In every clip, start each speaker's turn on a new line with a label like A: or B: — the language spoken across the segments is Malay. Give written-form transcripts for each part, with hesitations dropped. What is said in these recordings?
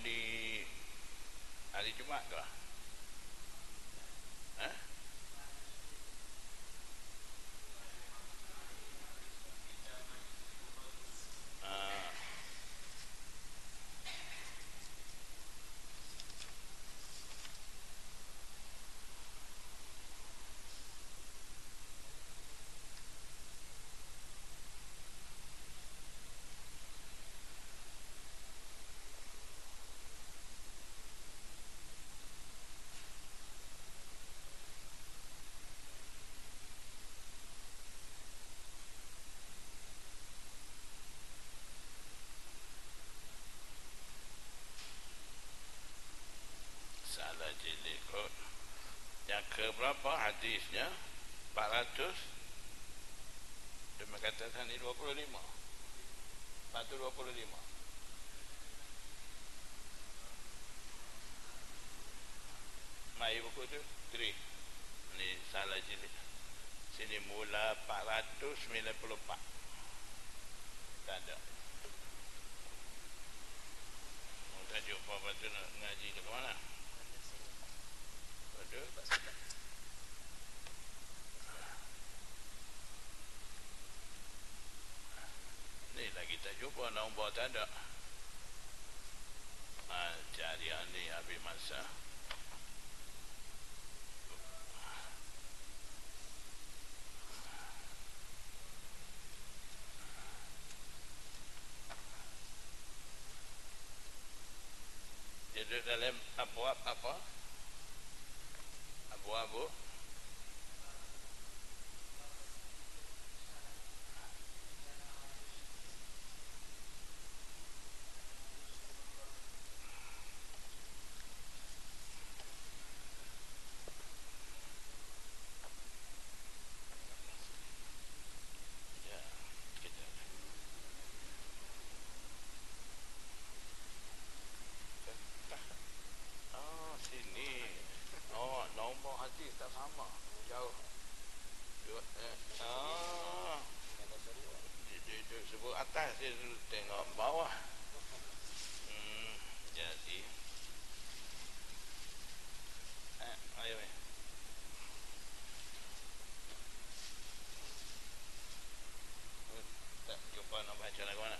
A: di hari Jumaat ke? Ha? Ah, salah jilid kot. Yang ke berapa hadisnya? 400. Dia mengatakan ini 25. 425. Mai buku tu 3. Ni salah jilid. Sini mula 494. Tak ada. Tak jumpa apa tu nak ngaji ke mana? Ada. Ni lagi tak jumpa nombor tak ada. Cari ni habis masa. Jadi dalam abwab apa? Abwabu ya, kita. Oh, sini. Oh, nombor hadis tak sama. Jauh. Oh. Dia sebut atas, dia tengok bawah. Jadi. Ayo. Tak jumpa nak baca lagu mana?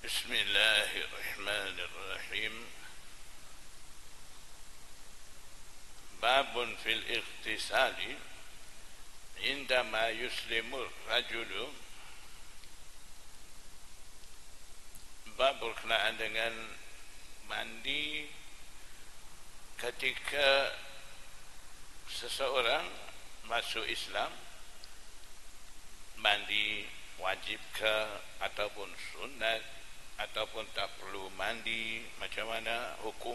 A: Bismillahirrahmanirrahim. Babun fil ightisali indama yuslimur rajulu. Bab berkenaan dengan mandi ketika seseorang masuk Islam. Mandi wajib ke ataupun sunat ataupun tak perlu mandi, macam mana hukum?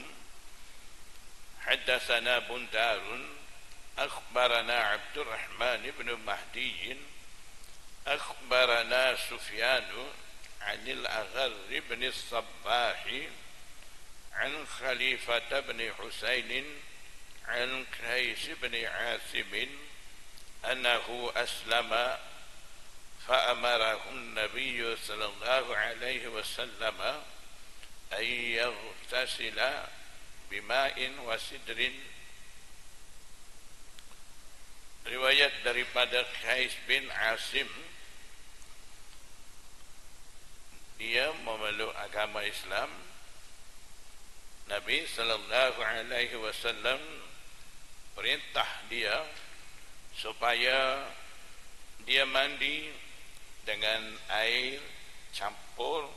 A: Haddatsana Bundarun akhbarana Abdurrahman ibn Mahdi akhbarana Sufyanu anil Aghar ibn Sabbahi an Khalifah ibn Husain an Qais ibn Asim annahu aslama فأمره النبي صلى الله عليه وسلم أن يغتسل بماء وسدر. Riwayat daripada Qais bin Asim, dia memeluk agama Islam. Nabi sallallahu alaihi wasallam perintah dia supaya dia mandi dengan air campur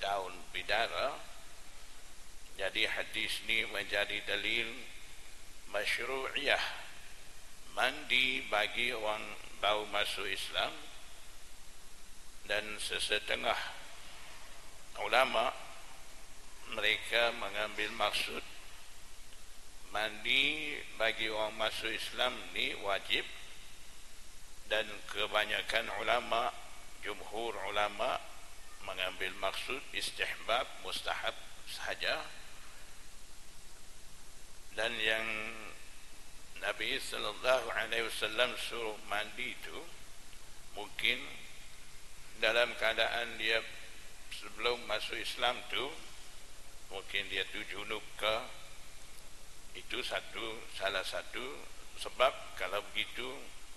A: daun bidara. Jadi hadis ni menjadi dalil masyru'iyah mandi bagi orang baru masuk Islam. Dan sesetengah ulama mereka mengambil maksud mandi bagi orang masuk Islam ni wajib, dan kebanyakan ulama, jumhur ulama mengambil maksud istihbab, mustahab sahaja. Dan yang Nabi sallallahu alaihi wasallam suruh mandi itu mungkin dalam keadaan dia sebelum masuk Islam tu mungkin dia tu junub ke, itu salah satu sebab. Kalau begitu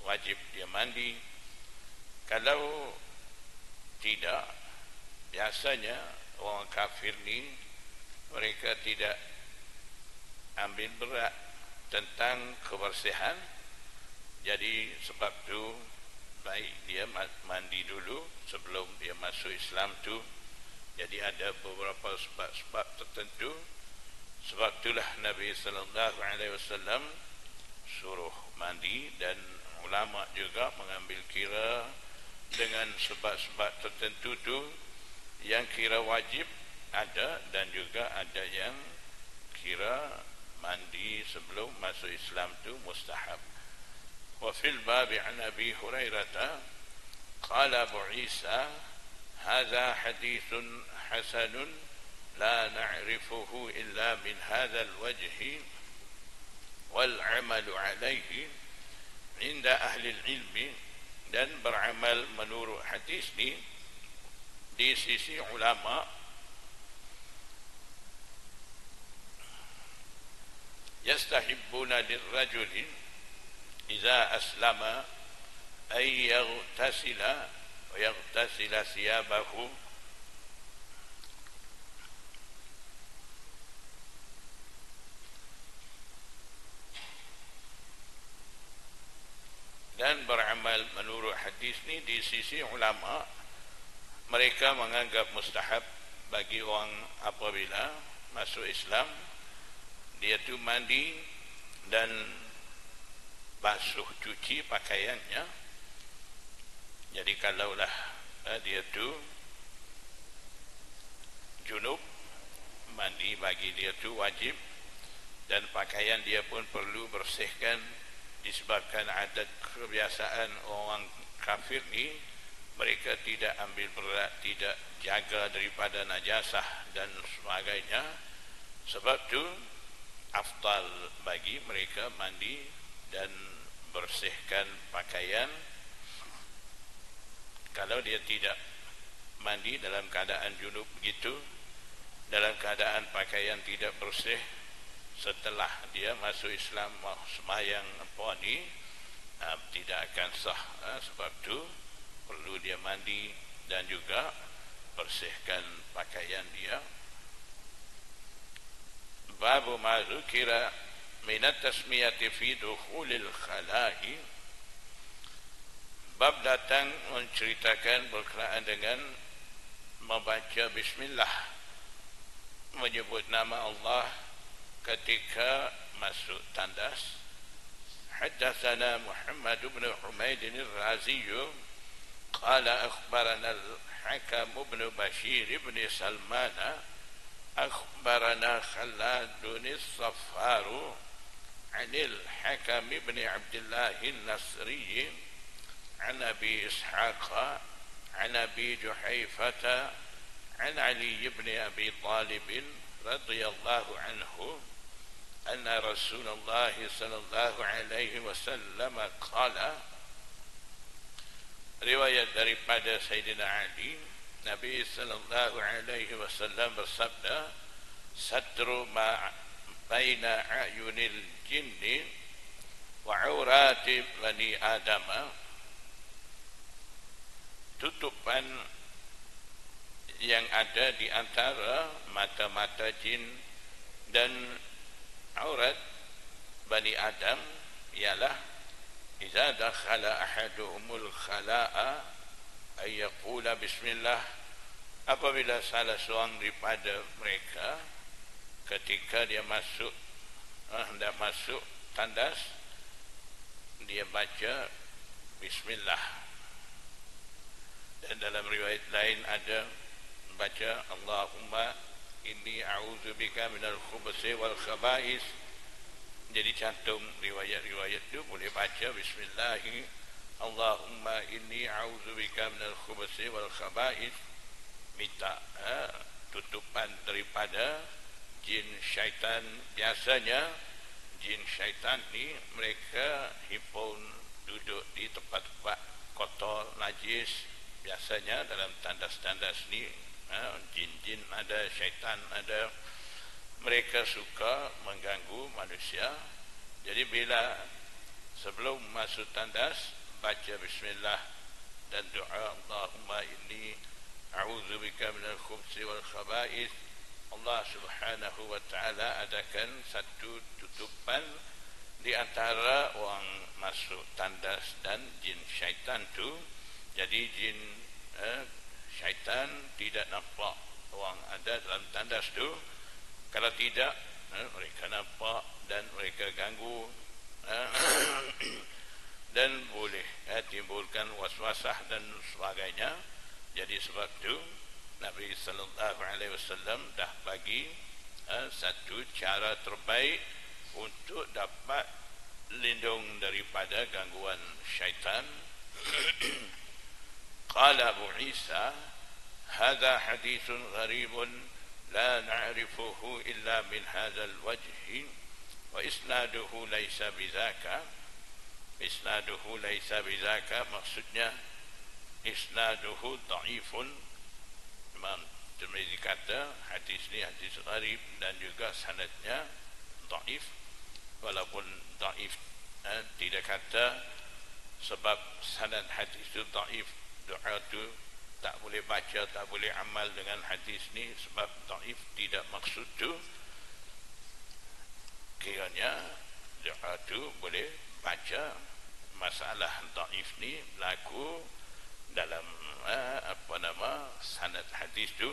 A: wajib dia mandi. Kalau tidak, biasanya orang kafir ni mereka tidak ambil berat tentang kebersihan. Jadi sebab tu baik dia mandi dulu sebelum dia masuk Islam tu. Jadi ada beberapa sebab-sebab tertentu. Sebab itulah Nabi sallallahu alaihi wasallam suruh mandi, dan ulama juga mengambil kira dengan sebab-sebab tertentu tu. Yang kira wajib ada, dan juga ada yang kira mandi sebelum masuk Islam tu mustahab. Wa fil bab an Abi Hurairah qala Abu Isa hadha hadithun hasanun la na'rifuhu illa min hadha al-wajh wal 'amalu 'alayhi 'inda ahli al-'ilm. Dan beramal menurut hadis ni di sisi ulama yastahibbuna lirrajuli idza aslama ay yaghtasila wa yaghtasila siyabahu dan beramal menurut hadis ni di sisi ulama. Mereka menganggap mustahab bagi orang apabila masuk Islam dia tu mandi dan basuh cuci pakaiannya. Jadi kalaulah dia tu junub, mandi bagi dia tu wajib, dan pakaian dia pun perlu bersihkan disebabkan adat kebiasaan orang kafir ni. Mereka tidak ambil berat, tidak jaga daripada najasah dan sebagainya. Sebab tu afdal bagi mereka mandi dan bersihkan pakaian. Kalau dia tidak mandi dalam keadaan junub begitu, dalam keadaan pakaian tidak bersih, setelah dia masuk Islam sembahyang apa ni tidak akan sah. Sebab tu perlu dia mandi dan juga bersihkan pakaian dia. Babu ma dzukira min at-tasmiyati fi dukhulil khala'i. Bab datang menceritakan berkenaan dengan membaca bismillah, menyebut nama Allah ketika masuk tandas. Haddatsana Muhammad bin Humaid al-Razi قال أخبرنا الحكم بن بشير بن سلمان أخبرنا خلاد الصفار عن الحكم بن عبد الله النصري عن أبي إسحاق عن أبي جحيفة عن علي بن أبي طالب رضي الله عنه أن رسول الله صلى الله عليه وسلم قال. Riwayat daripada Sayyidina Ali, Nabi sallallahu alaihi wasallam bersabda, satru ma baina ayunil jinni wa aurati bani adama. Tutupan yang ada di antara mata-mata jin dan aurat Bani Adam ialah idza dakhala ahaduhumul khala'a ay yaqula bismillah. Apabila salah seorang daripada mereka ketika dia hendak masuk tandas, dia baca bismillah. Dan dalam riwayat lain ada baca Allahumma inni a'udzubika minal khubuthi wal khaba'is. Jadi cantum riwayat-riwayat itu boleh baca bismillah Allahumma inni a'udzubika minal khubuthi wal khaba'is, minta tutupan daripada jin syaitan biasanya jin syaitan ni mereka himpun duduk di tempat-tempat kotor, najis. Biasanya dalam tandas-tandas ni jin-jin ada, syaitan ada. Mereka suka mengganggu manusia. Jadi bila sebelum masuk tandas baca bismillah dan doa, Allahumma inni a'udzubika minal khubthi wal khaba'ith. Allah Subhanahu wa taala adakan satu tutupan di antara orang masuk tandas dan jin syaitan tu. Jadi jin syaitan tidak nampak orang ada dalam tandas tu. Kalau tidak, mereka nampak dan mereka ganggu dan boleh timbulkan waswasah dan sebagainya. Jadi sebab tu Nabi sallallahu alaihi wasallam dah bagi satu cara terbaik untuk dapat lindung daripada gangguan syaitan. Qala Abu Isa, hadha hadithun gharibun la na'rifuhu illa min hadzal wajhi wa isnaduhu laysa bidzaka. Isnaduhu laysa bidzaka maksudnya isnaduhu dhaifun. Imam Tirmizi kata hadis ni hadis gharib dan juga sanadnya dhaif. Walaupun dhaif tidak kata sebab sanad hadis itu dhaif, doa tu tak boleh baca, tak boleh amal dengan hadis ni sebab dhaif, tidak maksud tu kiranya doa tu boleh baca. Masalah dhaif ni berlaku dalam sanad hadis tu,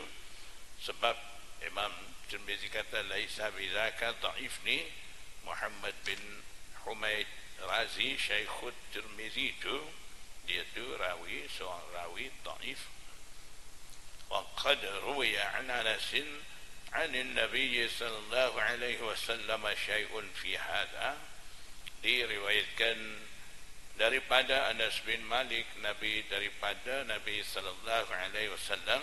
A: sebab Imam Tirmizi kata laisa bidzaka dhaif ni Muhammad bin Humaid Razi Syekhut Tirmizi tu, dia tu rawi, seorang rawi dhaif. Wa qad ruwiya an Anas an an-nabiy sallallahu alaihi wasallam syai'un fi hadha. Diriwayatkan daripada Anas bin Malik daripada Nabi sallallahu alaihi wasallam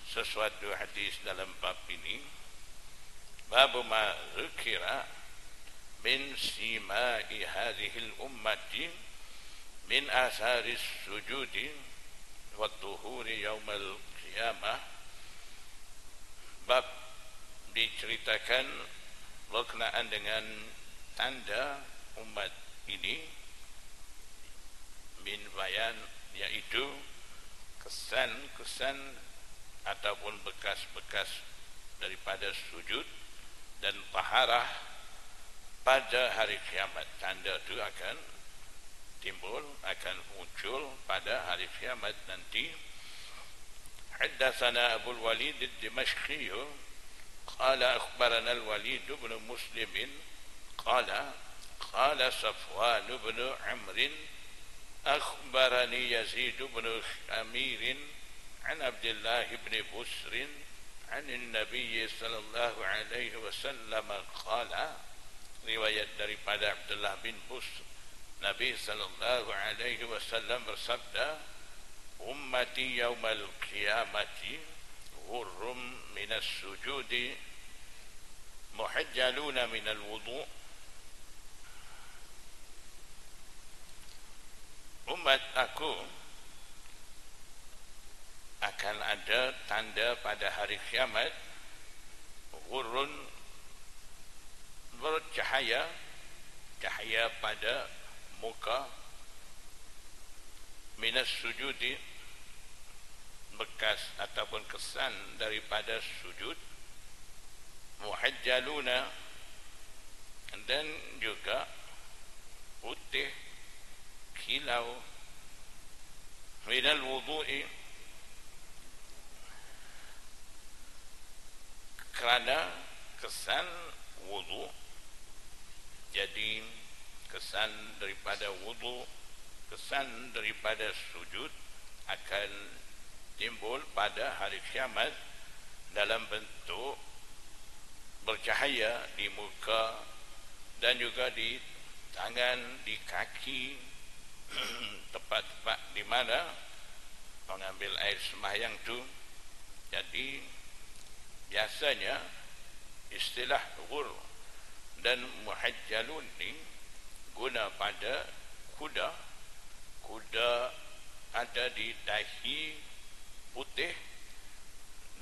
A: sesuatu hadis dalam bab ini. Bab ma dzukira min sima'i hadhihi al-ummati min athari as-sujudi wa tuhuri yaum al-qiyamah. Bab diceritakan berkenaan dengan tanda umat ini, min bayan, iaitu kesan-kesan ataupun bekas-bekas daripada sujud dan taharah pada hari kiamat. Tanda itu akan timbul, akan muncul pada hari kiamat nanti. Haddatsana Abu al-Walid ad-Dimashqi qala akhbarana al-Walid bin Muslim qala Safwan bin Amr أخبرني يزيد بن أمير عن عبد الله بن بسر عن النبي صلى الله عليه وسلم قال. Riwayat daripada Abdullah bin Busr, Nabi sallallahu alaihi wasallam bersabda, ummati yaumal qiyamati ghurrum minas sujudi muhajjaluna minal wudu'. Umat aku akan ada tanda pada hari kiamat, ghurrun, bercahaya, cahaya pada muka, minas sujudi, bekas ataupun kesan daripada sujud, muhajjaluna, dan juga putih kilau, minal wudu'i, kerana kesan wudu. Jadi kesan daripada wudu, kesan daripada sujud akan timbul pada hari kiamat dalam bentuk bercahaya di muka dan juga di tangan, di kaki, tempat-tempat di mana mengambil air sembahyang tu. Jadi biasanya istilah ghur Dan muhajjalun ni guna pada kuda. Kuda ada di dahi putih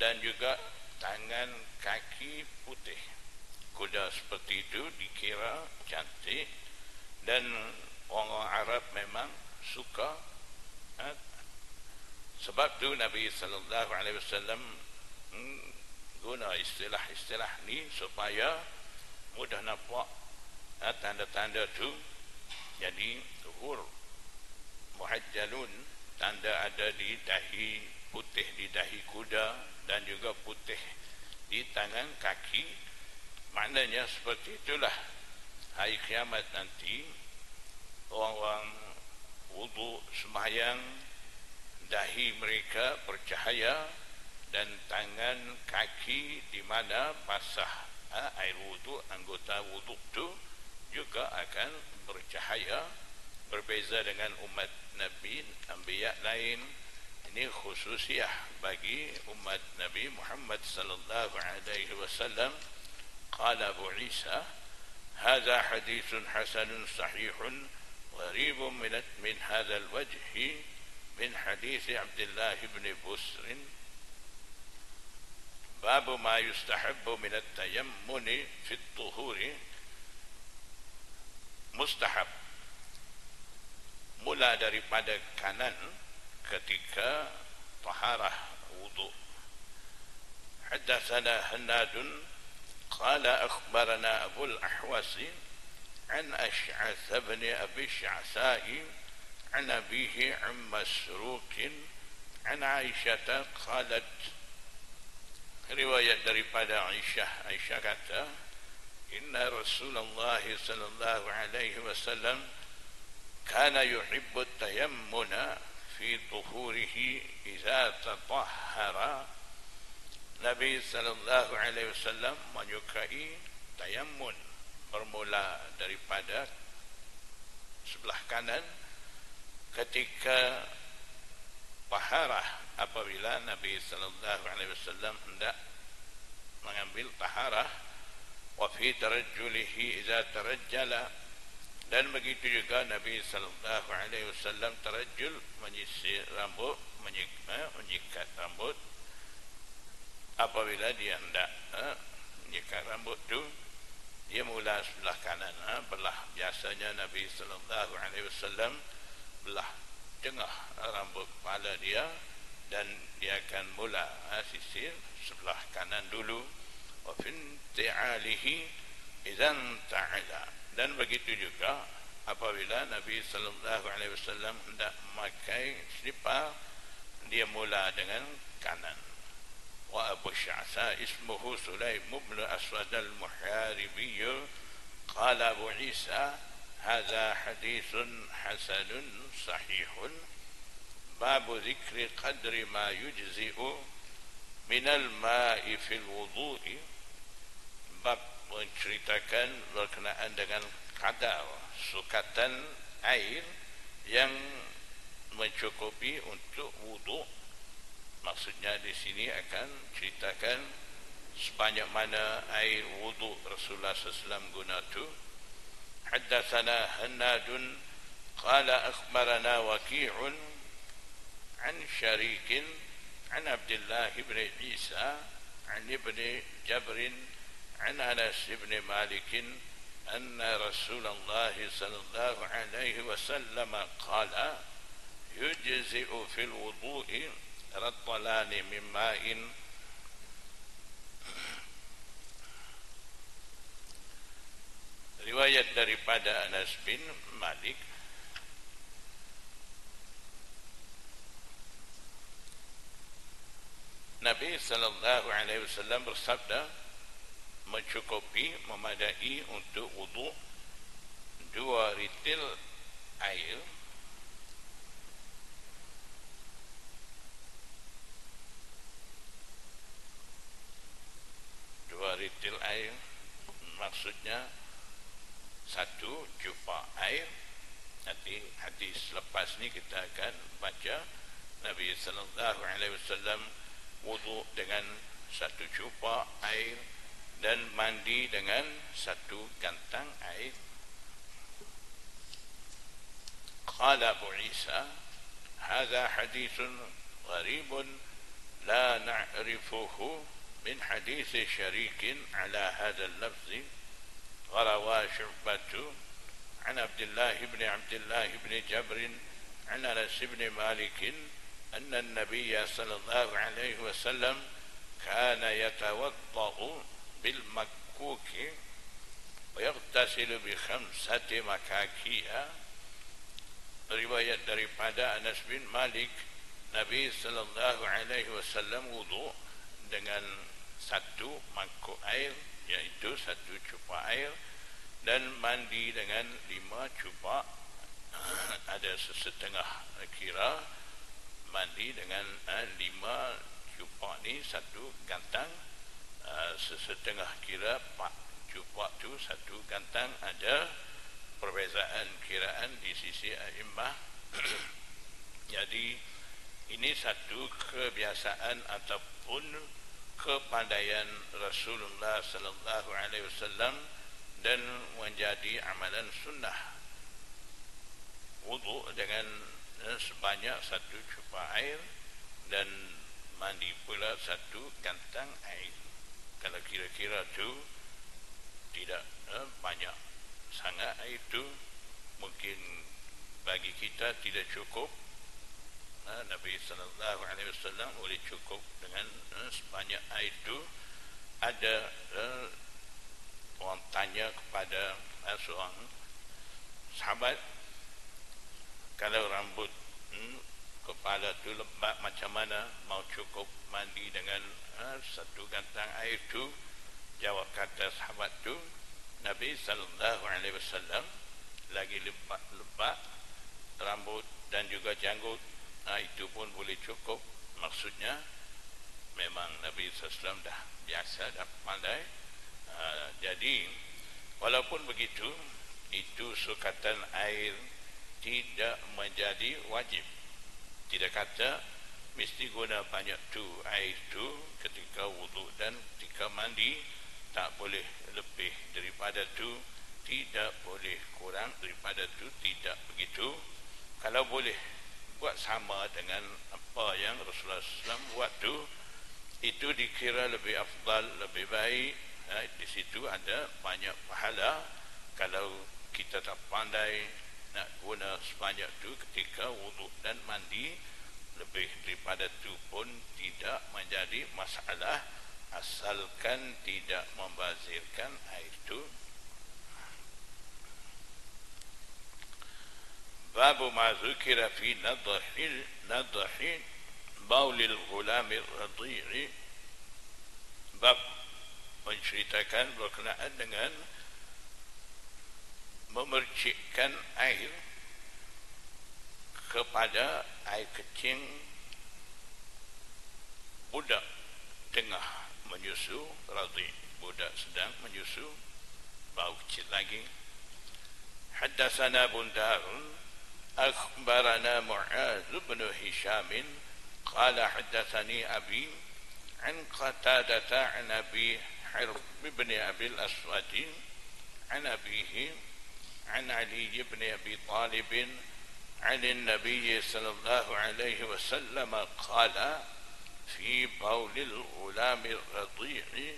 A: dan juga tangan kaki putih. Kuda seperti itu dikira cantik, dan orang Arab memang suka. Sebab tu Nabi sallallahu alaihi wasallam guna istilah-istilah ni supaya mudah nampak tanda-tanda tu. Jadi tuhur muhajjalun, tanda ada di dahi, putih di dahi kuda dan juga putih di tangan kaki. Maknanya seperti itulah hari kiamat nanti orang-orang wudu sembahyang, dahi mereka bercahaya dan tangan kaki di mana basah air wudu, anggota wudu tu juga akan bercahaya. Berbeza dengan umat Nabi, anbiya lain. Ini khususiah bagi umat Nabi Muhammad sallallahu alaihi wasallam. Qala Abu Isa, hadha hadithun hasanun sahihun gharibun min hadha al-wajh min hadith Abdullah ibn Busr. Bab ma yustahabbu min at-tayammun fi at-tuhur. Mustahab mula daripada kanan ketika taharah wudu. Hadatsana Hannadun qala akhbarana Abu al-Ahwas an Ash'ath ibn Abi Sha'sa'i an abihi an Masruq an Aisyah qalat. Riwayat daripada Aisyah kata, inna Rasulullah sallallahu alaihi wasallam kana yuhibbu at-tayammuna fi tuhurihi idza tatahhara. Nabi sallallahu alaihi wasallam menyukai tayammun, bermula daripada sebelah kanan ketika taharah, apabila Nabi sallallahu alaihi wasallam hendak mengambil taharah. Wa fi tarajjulihi idza tarajjala, dan begitu juga Nabi sallallahu alaihi wasallam tarajjul, menyisir rambut, menyikat rambut. Apabila dia hendak menyikat rambut tu, dia mula sebelah kanan, belah. Biasanya Nabi sallallahu alaihi wasallam belah tengah rambut kepala dia, dan dia akan mula sisir sebelah kanan dulu. Wa fi ti'alihi idzan ta'ala, dan begitu juga apabila Nabi sallallahu alaihi wasallam hendak memakai selipar, dia mula dengan kanan. Wa Abu Sha'sa ismuhu Sulaim ibn Aswad al-Muharibi qala Abu Isa hadha hadithun hasanun sahihun babu dhikri qadri ma yujzi'u min al-ma'i fil wudu'i. Bab menceritakan berkenaan dengan kadar sukatan air yang mencukupi untuk wudu. Maksudnya di sini akan ceritakan sebanyak mana air wudu Rasulullah SAW guna tu. Haddatsana Hannadun qala akhbarana Waqi'un an Syarikin an Abdullah ibn Isa an ibn Jabrin عن أنس بن مالك أن رسول الله صلى الله عليه وسلم قال يجزئ في الوضوء رطلان من ماء. Riwayat daripada Anas bin Malik, Nabi sallallahu alaihi wasallam bersabda, mencukupi, memadai untuk wudu 2 ritil air maksudnya 1 jupa air. Nanti hadis lepas ni kita akan baca Nabi sallallahu alaihi wasallam wudu dengan 1 jupa air dan mandi dengan satu gantang air. Qala Abu Isa, hadha hadithun gharibun la na'rifuhu min hadith syarikin ala hadha al-lafzi وروى شعبة عن عبد الله بن جبر عن أنس بن مالك أن النبي صلى الله عليه وسلم كان يتوضأ بالمكوك ويغتسل بخمسة مكاكية. Riwayat daripada Anas bin Malik, Nabi sallallahu alaihi wasallam wudu dengan satu mangkuk air, iaitu satu cupa air, dan mandi dengan 5 cupa. Ada setengah kira mandi dengan 5 cupa ni satu gantang, setengah kira 4 cupa tu satu gantang. Ada perbezaan kiraan di sisi a'immah. Jadi ini satu kebiasaan ataupun kepandaian Rasulullah sallallahu alaihi wasallam dan menjadi amalan sunnah wudu dengan sebanyak satu cupa air dan mandi pula satu gantang air. Kalau kira-kira tu tidak banyak sangat air tu, mungkin bagi kita tidak cukup. Nabi sallallahu alaihi wasallam boleh cukup dengan sebanyak air itu. Ada orang tanya kepada seorang sahabat, kalau rambut kepala tu lebat macam mana, mau cukup mandi dengan satu gantang air tu? Jawab kata sahabat tu, Nabi sallallahu alaihi wasallam lagi lebat rambut dan juga janggut, itu pun boleh cukup. Maksudnya memang Nabi SAW dah biasa, dah pandai. Jadi walaupun begitu, itu sukatan air tidak menjadi wajib. Tidak kata mesti guna banyak tu air tu ketika wudu dan ketika mandi, tak boleh lebih daripada tu, tidak boleh kurang daripada tu, tidak begitu. Kalau boleh buat sama dengan apa yang Rasulullah SAW buat tu, itu dikira lebih afdal, lebih baik. Di situ ada banyak pahala. Kalau kita tak pandai nak guna sebanyak tu ketika wudu dan mandi, lebih daripada tu pun tidak menjadi masalah, asalkan tidak membazirkan air tu. Babu ma zukira fi nadhi baulil ghulamir radhi'i. Bab menceritakan berkenaan dengan memercikkan air kepada air kecing budak tengah menyusu, radhi, budak sedang menyusu, bau kecil lagi. Haddatsana Bundarun أخبرنا معاذ بن هشام قال حدثني أبي عن قتادة عن أبي حرب بن أبي الأسود عن أبيه عن علي بن أبي طالب عن النبي صلى الله عليه وسلم قال في بول الغلام الرضيع.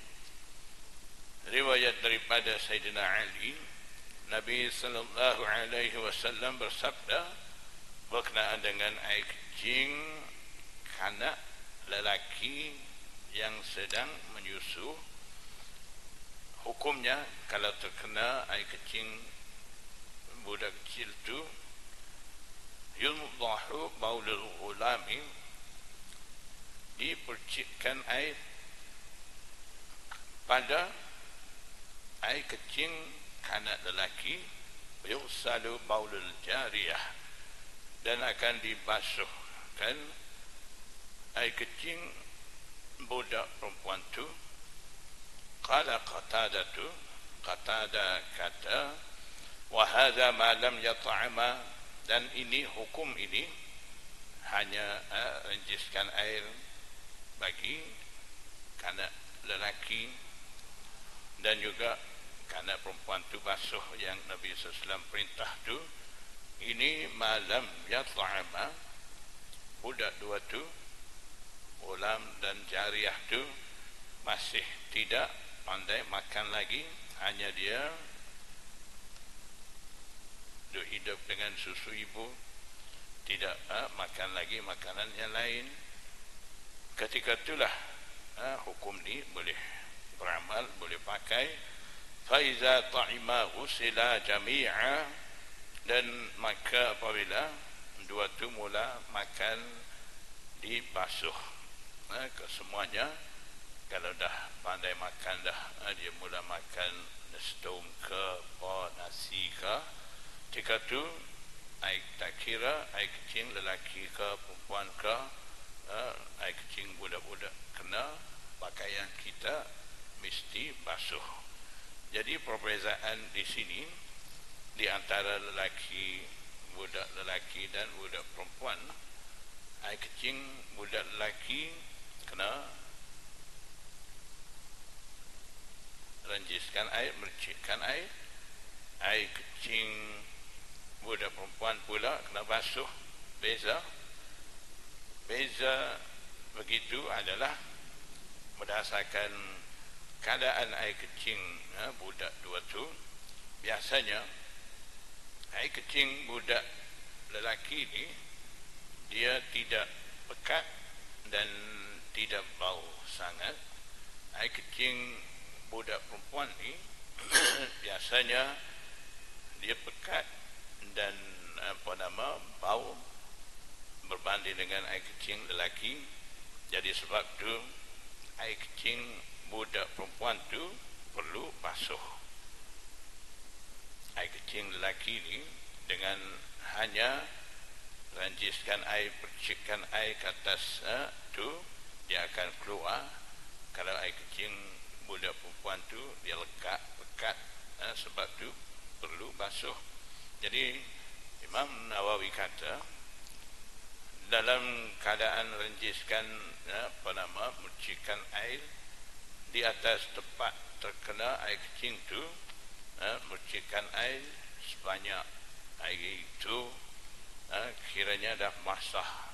A: Riwayat daripada Sayyidina Ali, Nabi sallallahu alaihi wasallam bersabda berkenaan dengan air kencing kanak lelaki yang sedang menyusu. Hukumnya kalau terkena air kencing budak kecil tu, yudhahu baulul ghulami, dipercikkan air pada air kencing kanak lelaki, yusalu baulul jariyah, dan akan dibasuhkan air kencing budak perempuan tu. Qala Qatadatu, Qatada kata, wa hadha ma lam yat'ama, dan ini hukum ini hanya renjiskan air bagi kanak lelaki. dan juga karena perempuan tu basuh yang Nabi SAW perintah tu, ini malam yat'ama, budak dua tu, ulam dan jariyah tu masih tidak pandai makan lagi, hanya dia hidup dengan susu ibu, tidak makan lagi makanan yang lain. Ketika itulah hukum ni boleh beramal, boleh pakai. Faiza ta'ima ghusila jami'a, dan maka apabila dua tu mula makan dibasuh kesemuanya. Kalau dah pandai makan dah, dia mula makan nestum ke nasi ke, ketika tu tak kira air kecing lelaki ke perempuan ke, air kecing budak-budak kena, pakaian kita mesti basuh. Jadi perbezaan di sini di antara lelaki, budak lelaki dan budak perempuan, air kecing budak lelaki kena renjiskan air, mercikkan air. Air kecing budak perempuan pula kena basuh. Beza begitu adalah berdasarkan keadaan air kecing budak dua tu. Biasanya air kecing budak lelaki ni dia tidak pekat dan tidak bau sangat. Air kecing budak perempuan ni biasanya dia pekat dan bau berbanding dengan air kecing lelaki. Jadi sebab tu air kecing budak perempuan tu perlu basuh. Air kecing lelaki ni dengan hanya ranjiskan air, percikkan air ke atas tu, dia akan keluar. Kalau air kecing budak perempuan tu dia lekat, pekat, sebab tu perlu basuh. Jadi Imam Nawawi kata dalam keadaan ranjiskan percikan air di atas tempat terkena air kecing tu, mercikan air sebanyak air itu kiranya dah basah.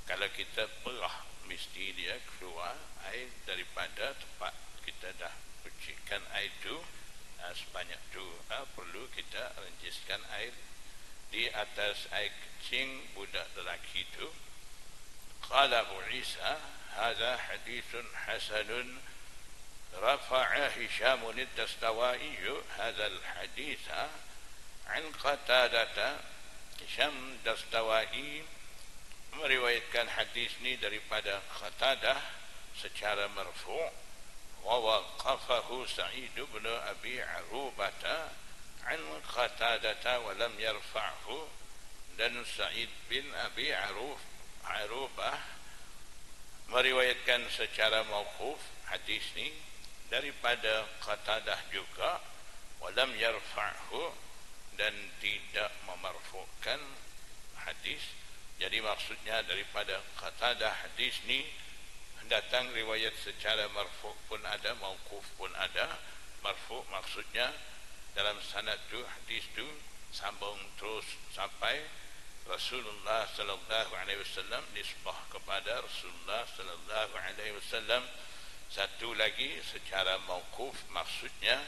A: Kalau kita perah mesti dia keluar air daripada tempat kita dah percikan air tu, sebanyak tu perlu kita renjiskan air di atas air kecing budak lelaki tu. Qala Abu Isa hadha hadithun hasanun rafa'a Hisham ad-Dastawai hadha al-hadith an Qatadah. Hisham Dastawai meriwayatkan hadis ni daripada Qatadah secara marfu', wa waqafahu Sa'id bin Abi Arubah an Qatadah wa lam yarfa'hu, dan Sa'id bin Abi Arubah meriwayatkan secara mauquf hadis ni daripada Qatadah juga, wa lam yarfa'hu, dan tidak memarfu'kan hadis. Jadi maksudnya daripada Qatadah hadis ni datang riwayat secara marfu' pun ada, mauquf pun ada. Marfu' maksudnya dalam sanad tu hadis tu sambung terus sampai Rasulullah sallallahu alaihi wasallam, nisbah kepada Rasulullah sallallahu alaihi wasallam. Satu lagi secara mauquf maksudnya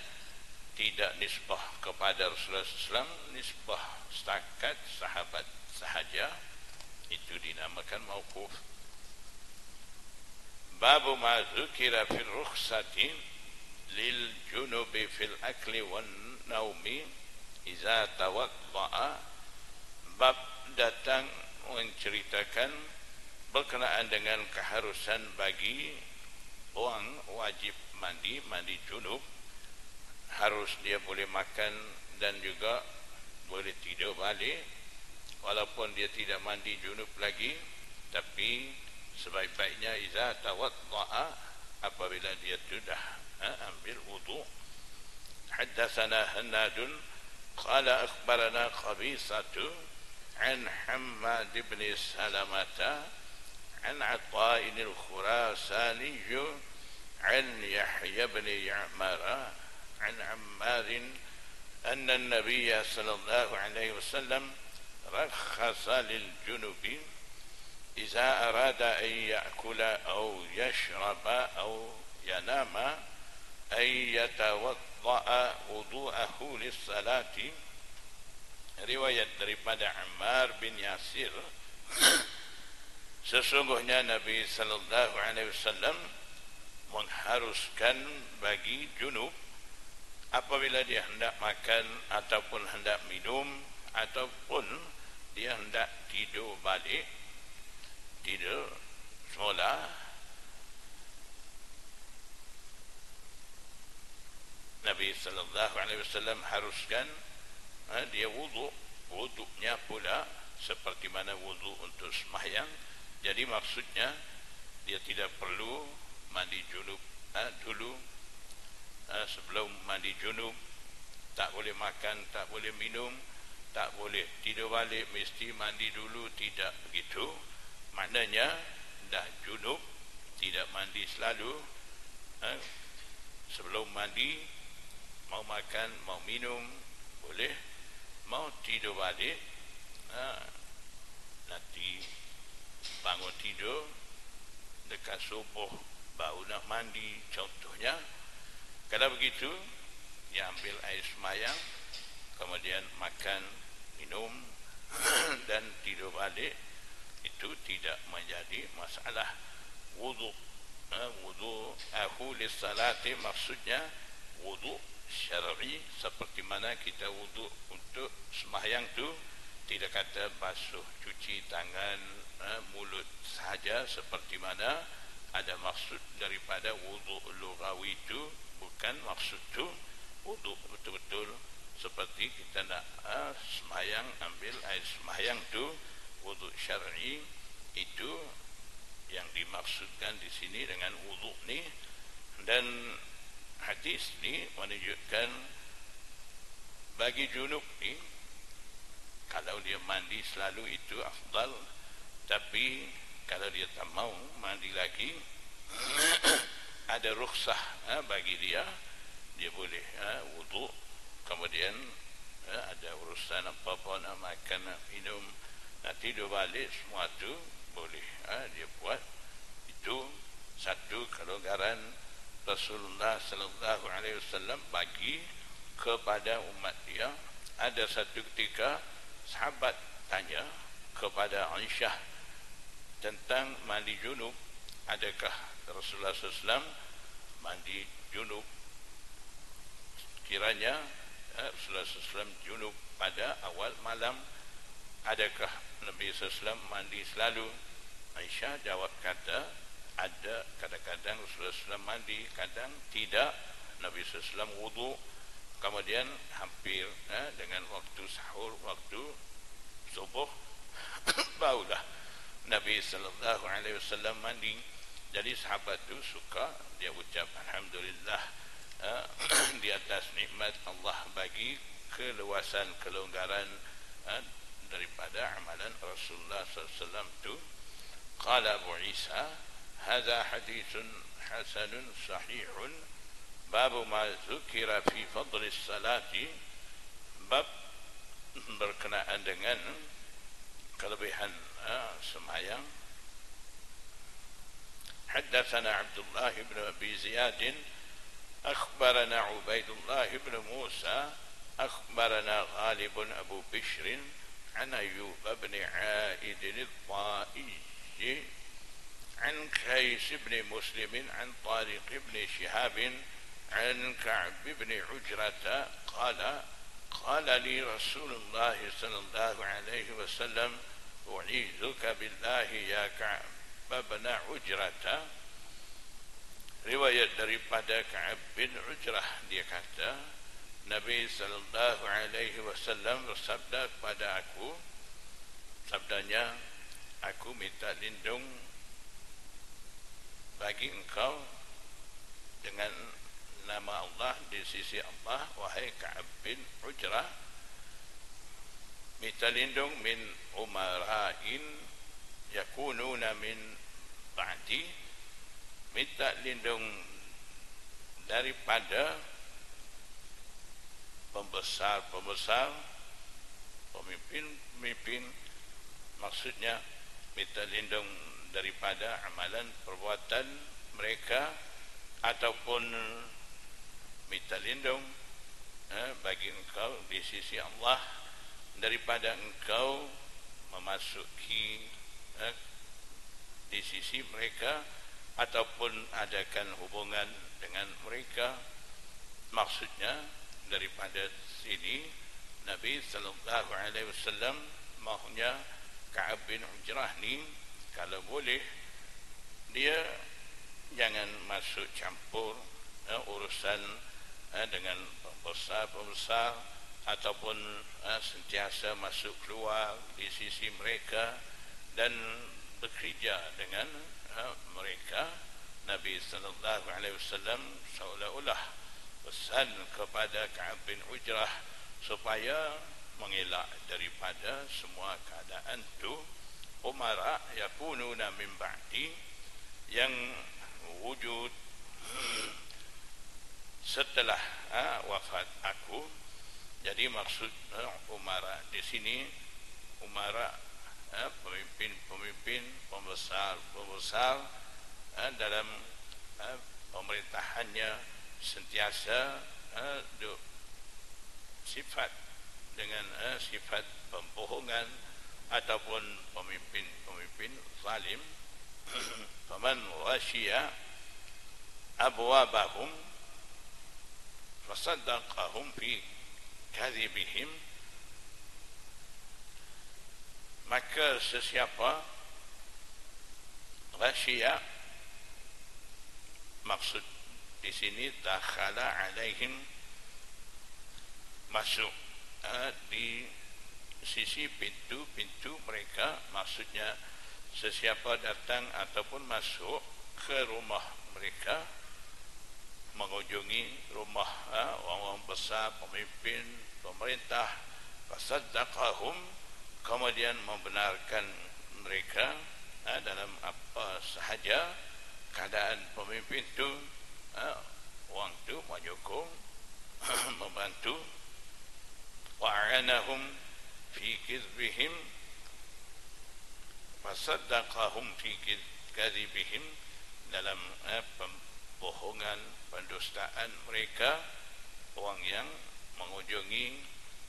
A: tidak nisbah kepada Rasulullah SAW, nisbah setakat sahabat sahaja, itu dinamakan mauquf. Babu ma dzukira fil rukhsati lil junubi fil akli wan naumi iza tawadda'a. Bab datang menceritakan berkenaan dengan keharusan bagi orang wajib mandi junub, harus dia boleh makan dan juga boleh tidur balik walaupun dia tidak mandi junub lagi, tapi sebaik-baiknya iza tawadda'a, apabila dia sudah ambil wudu. Haddatsana Hannadun qala akhbarana Qabisatu an Hammad ibn Salamata an Ata'in al-Khurasani عن يحيى بن يعمر عن عمار أن النبي صلى الله عليه وسلم رخص للجنب إذا أراد أن يأكل أو يشرب أو ينام أن يتوضأ وضوءه للصلاة. Riwayat daripada Ammar bin Yasir, sesungguhnya Nabi sallallahu alaihi wasallam mengharuskan bagi junub apabila dia hendak makan ataupun hendak minum ataupun dia hendak tidur balik, tidur semula, Nabi sallallahu alaihi wasallam haruskan dia wuduknya pula seperti mana wuduk untuk sembahyang. Jadi maksudnya dia tidak perlu mandi junub dulu. Sebelum mandi junub tak boleh makan, tak boleh minum, tak boleh tidur balik, mesti mandi dulu. Tidak begitu. Maknanya dah junub tidak mandi selalu. Sebelum mandi mau makan, mau minum boleh, mau tidur balik nanti bangun tidur dekat subuh baru nak mandi contohnya. Kalau begitu dia ambil air sembahyang, kemudian makan, minum dan tidur balik, itu tidak menjadi masalah. Wudu ahli salati maksudnya wudu syar'i, seperti mana kita wudu untuk sembahyang tu, tidak kata basuh cuci tangan, mulut sahaja, seperti mana ada maksud daripada wudu lughawi itu. Bukan maksud tu wudu betul-betul seperti kita nak sembahyang, ambil air sembahyang tu. Wudu syar'i itu yang dimaksudkan di sini dengan wudu ni. Dan hadis ni menunjukkan bagi junub ni kalau dia mandi selalu itu afdal, tapi kalau dia tak mau mandi lagi ada rukhsah bagi dia boleh wudu, kemudian ada urusan apa-apa, nak makan, nak minum, nak tidur balik, semua tu boleh dia buat. Itu satu kelonggaran Rasulullah sallallahu alaihi wasallam bagi kepada umat dia. Ada satu ketika sahabat tanya kepada Aisyah tentang mandi junub, adakah Rasulullah SAW mandi junub? Kiranya Rasulullah SAW junub pada awal malam, adakah Nabi SAW mandi selalu? Aisyah jawab kata, ada kadang-kadang Rasulullah SAW mandi, kadang tidak. Nabi SAW wudu, kemudian hampir dengan waktu sahur, waktu subuh barulah Nabi SAW mandi. Jadi sahabat tu suka dia ucap alhamdulillah di atas nikmat Allah bagi keluasan, kelonggaran daripada amalan Rasulullah SAW tu. Qala Abu Isa, hadza hadithun hasanun sahihun, babu ma zukira fi fadli salati, bab berkenaan dengan kelebihan sembahyang. حدثنا عبد الله بن أبي زياد أخبرنا عبيد الله بن موسى أخبرنا غالب أبو بشر عن أيوب بن عائد الطائي عن قيس بن مسلم عن طارق بن شهاب عن كعب بن عجرة قال قال لي رسول الله صلى الله عليه وسلم أعيذك بالله يا كعب بن عجرة. Riwayat daripada Ka'ab bin Ujrah, dia kata Nabi sallallahu alaihi wasallam bersabda kepada aku, sabdanya, aku minta lindung bagi engkau dengan nama Allah di sisi Allah, wahai Ka'ab bin Ujrah, minta lindung min umara'in yakununa min ba'di, minta lindung daripada pembesar-pembesar, pemimpin-pemimpin, maksudnya minta lindung daripada amalan perbuatan mereka, ataupun minta lindung bagi engkau di sisi Allah daripada engkau memasuki di sisi mereka ataupun adakan hubungan dengan mereka. Maksudnya daripada sini Nabi sallallahu alaihi wasallam mahunya Ka'ab bin Ujrah ni kalau boleh dia jangan masuk campur urusan dengan pembesar-pembesar ataupun sentiasa masuk keluar di sisi mereka dan bekerja dengan mereka. Nabi sallallahu alaihi wasallam seolah-olah pesan kepada Ka'ab bin Ujrah supaya mengelak daripada semua keadaan itu. Umara yakununa min ba'di, yang wujud setelah wafat aku. Jadi maksud umara di sini umara pemimpin-pemimpin, pembesar-pembesar dalam pemerintahannya sentiasa sifat dengan sifat pembohongan ataupun pemimpin-pemimpin zalim. Faman washiya abwabahum fasaddaqahum fi kadhibihim, maka sesiapa washiya, maksud di sini dakhala alaihim, masuk di sisi pintu-pintu mereka, maksudnya sesiapa datang ataupun masuk ke rumah mereka, mengunjungi rumah orang-orang besar, pemimpin, pemerintah, fasaddaqahum, kemudian membenarkan mereka dalam apa sahaja keadaan pemimpin itu, orang itu menyokong, membantu, wa'anahum fi kizbihim, fasaddaqahum fi kadzibihim, dalam pembohongan, pendustaan mereka. Orang yang mengunjungi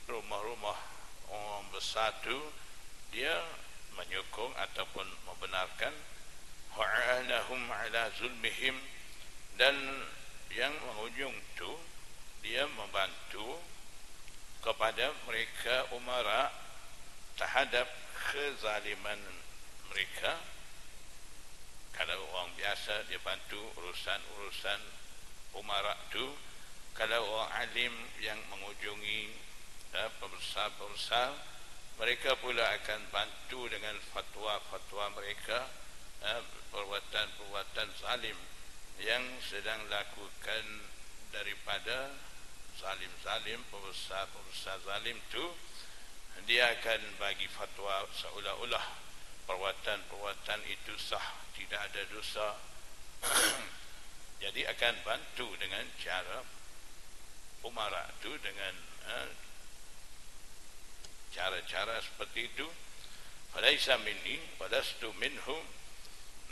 A: rumah-rumah orang besar itu, dia menyokong ataupun membenarkan. Wa'anahum ala zulmihim, dan yang mengunjung itu dia membantu kepada mereka umara terhadap kezaliman mereka. Kalau orang biasa dia bantu urusan-urusan umara itu, kalau orang alim yang mengunjungi pembesar-pembesar, mereka pula akan bantu dengan fatwa-fatwa mereka, perbuatan-perbuatan zalim yang sedang lakukan daripada zalim-zalim, pembesar-pembesar zalim itu, dia akan bagi fatwa seolah-olah perbuatan-perbuatan itu sah, tidak ada dosa. Jadi akan bantu dengan cara umara itu, dengan cara-cara seperti itu. Falaisa minni walastu minhum,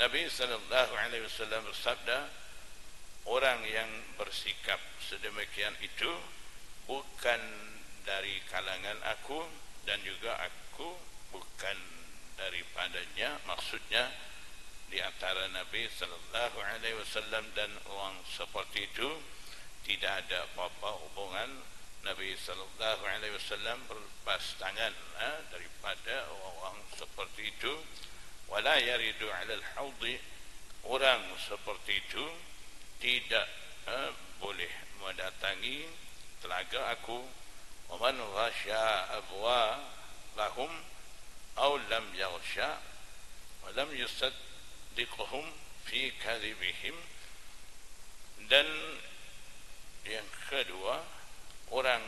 A: Nabi sallallahu alaihi wasallam bersabda, orang yang bersikap sedemikian itu bukan dari kalangan aku, dan juga aku bukan daripadanya. Maksudnya di antara Nabi sallallahu alaihi wasallam dan orang seperti itu tidak ada apa-apa hubungan. Nabi sallallahu alaihi wasallam berlepas tangan daripada orang-orang seperti itu. Wala yaridu 'ala al-hawdi, orang seperti itu tidak boleh mendatangi telaga aku. Wa man ghasya abwa lahum aw lam yaghsha wa lam yusaddiqhum fi kadhibihim, dan yang kedua, orang